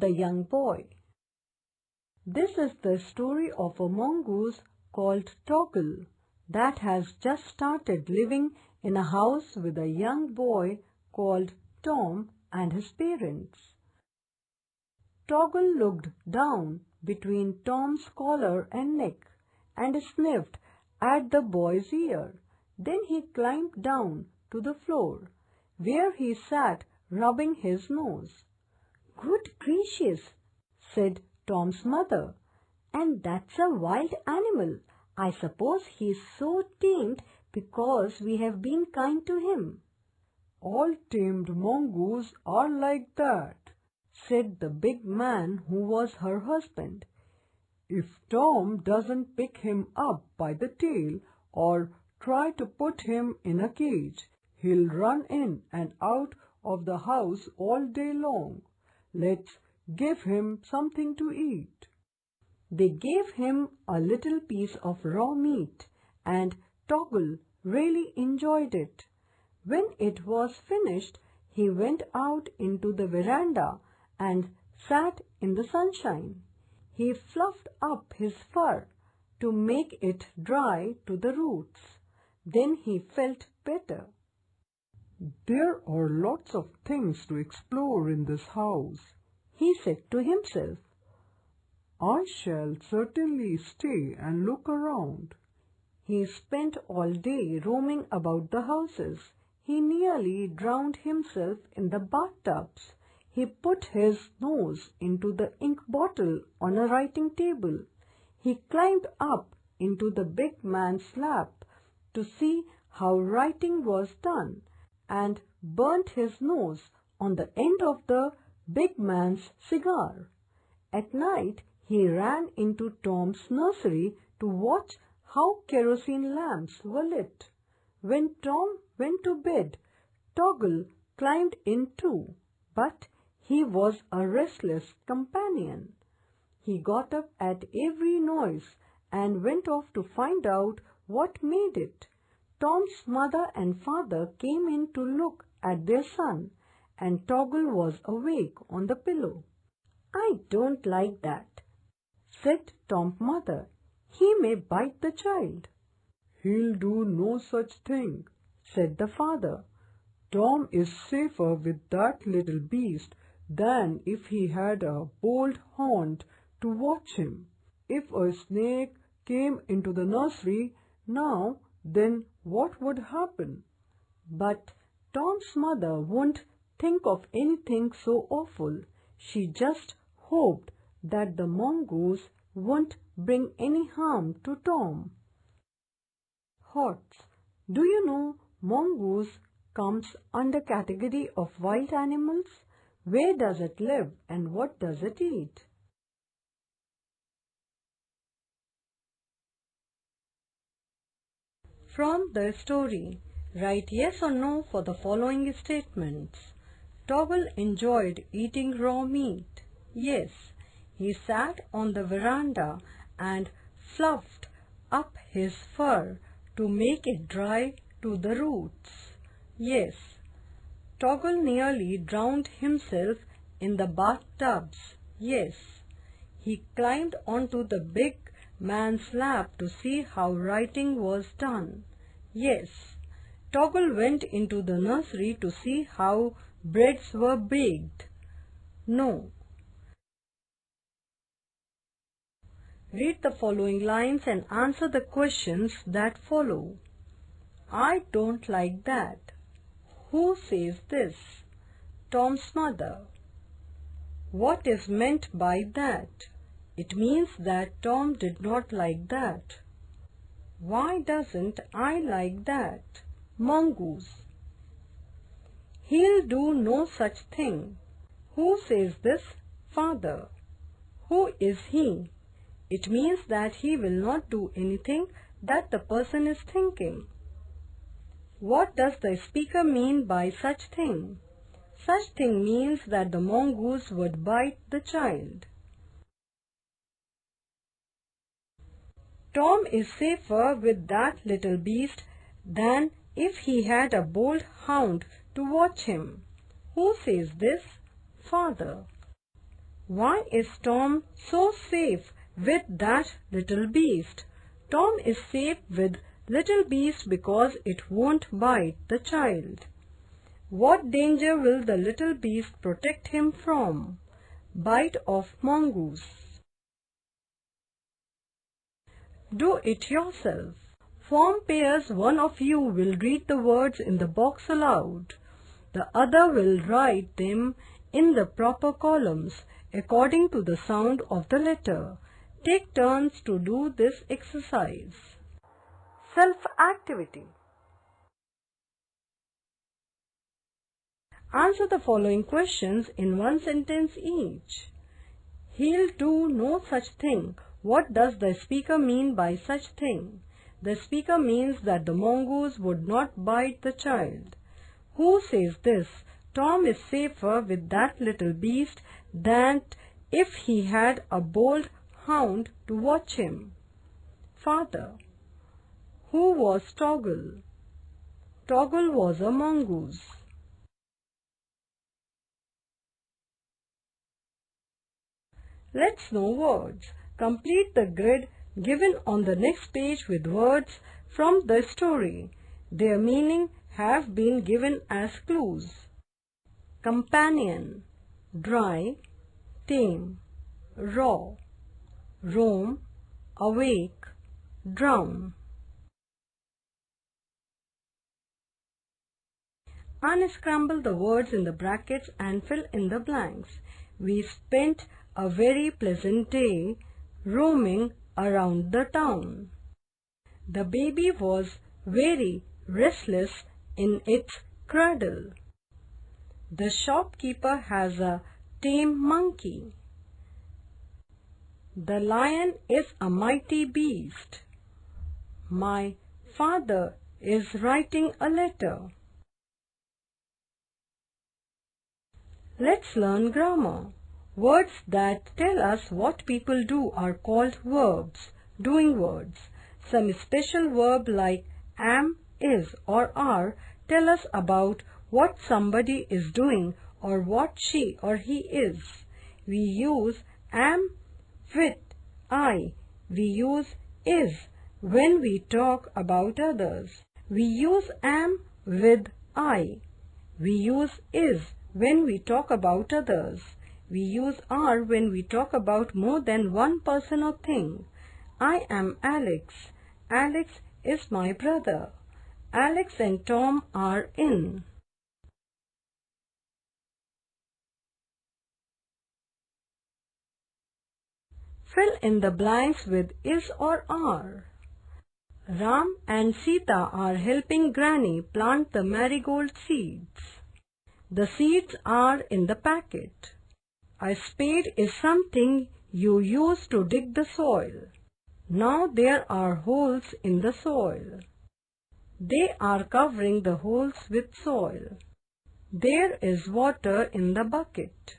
the young boy. This is the story of a mongoose called Toggle that has just started living in a house with a young boy called Tom and his parents. Toggle looked down between Tom's collar and neck and sniffed at the boy's ear. Then he climbed down to the floor, where he sat rubbing his nose. "Good gracious," said Tom's mother, "and that's a wild animal. I suppose he's so tamed because we have been kind to him." "All tamed mongoose are like that," said the big man who was her husband. "If Tom doesn't pick him up by the tail or try to put him in a cage, he'll run in and out of the house all day long. Let's give him something to eat." They gave him a little piece of raw meat, and Toggle really enjoyed it. When it was finished, he went out into the veranda and sat in the sunshine. He fluffed up his fur to make it dry to the roots. Then he felt better. "There are lots of things to explore in this house," he said to himself. "I shall certainly stay and look around." He spent all day roaming about the houses. He nearly drowned himself in the bathtubs. He put his nose into the ink bottle on a writing table. He climbed up into the big man's lap to see how writing was done, and burnt his nose on the end of the big man's cigar. At night, he ran into Tom's nursery to watch how kerosene lamps were lit. When Tom went to bed, Toggle climbed in too, but he was a restless companion. He got up at every noise and went off to find out what made it. Tom's mother and father came in to look at their son, and Toggle was awake on the pillow. "I don't like that," said Tom's mother. "He may bite the child." "He'll do no such thing," said the father. "Tom is safer with that little beast than if he had a bold hound to watch him. If a snake came into the nursery now, then what would happen?" But Tom's mother wouldn't think of anything so awful. She just hoped that the mongoose wouldn't bring any harm to Tom. Horse. Do you know mongoose comes under category of wild animals? Where does it live and what does it eat? From the story, write yes or no for the following statements. Toggle enjoyed eating raw meat. Yes, he sat on the veranda and fluffed up his fur to make it dry to the roots. Yes, Toggle nearly drowned himself in the bathtubs. Yes, he climbed onto the big man's lap to see how writing was done. Yes, Toggle went into the nursery to see how breads were baked. No. Read the following lines and answer the questions that follow. I don't like that. Who says this? Tom's mother. What is meant by that? It means that Tom did not like that. Why doesn't I like that? Mongoose. He'll do no such thing. Who says this? Father. Who is he? It means that he will not do anything that the person is thinking. What does the speaker mean by such thing? Such thing means that the mongoose would bite the child. Tom is safer with that little beast than if he had a bold hound to watch him. Who says this? Father. Why is Tom so safe with that little beast? Tom is safe with little beast because it won't bite the child. What danger will the little beast protect him from? Bite of mongoose. Do it yourself. Form pairs. One of you will read the words in the box aloud. The other will write them in the proper columns according to the sound of the letter. Take turns to do this exercise. Self-activity. Answer the following questions in one sentence each. He'll do no such thing. What does the speaker mean by such thing? The speaker means that the mongoose would not bite the child. Who says this? Tom is safer with that little beast than if he had a bold hound to watch him. Father. Who was Toggle? Toggle was a mongoose. Let's know words. Complete the grid given on the next page with words from the story. Their meaning have been given as clues. Companion, dry, tame, raw, roam, awake, drown. Unscramble the words in the brackets and fill in the blanks. We spent a very pleasant day roaming around the town. The baby was very restless in its cradle. The shopkeeper has a tame monkey. The lion is a mighty beast. My father is writing a letter. Let's learn grammar. Words that tell us what people do are called verbs, doing words. Some special verb like am, is or are tell us about what somebody is doing or what she or he is. We use am with I. We use is when we talk about others. We use am with I. We use is when we talk about others. We use are when we talk about more than one person or thing. I am Alex. Alex is my brother. Alex and Tom are in. Fill in the blanks with is or are. Ram and Sita are helping Granny plant the marigold seeds. The seeds are in the packet. A spade is something you use to dig the soil. Now there are holes in the soil. They are covering the holes with soil. There is water in the bucket.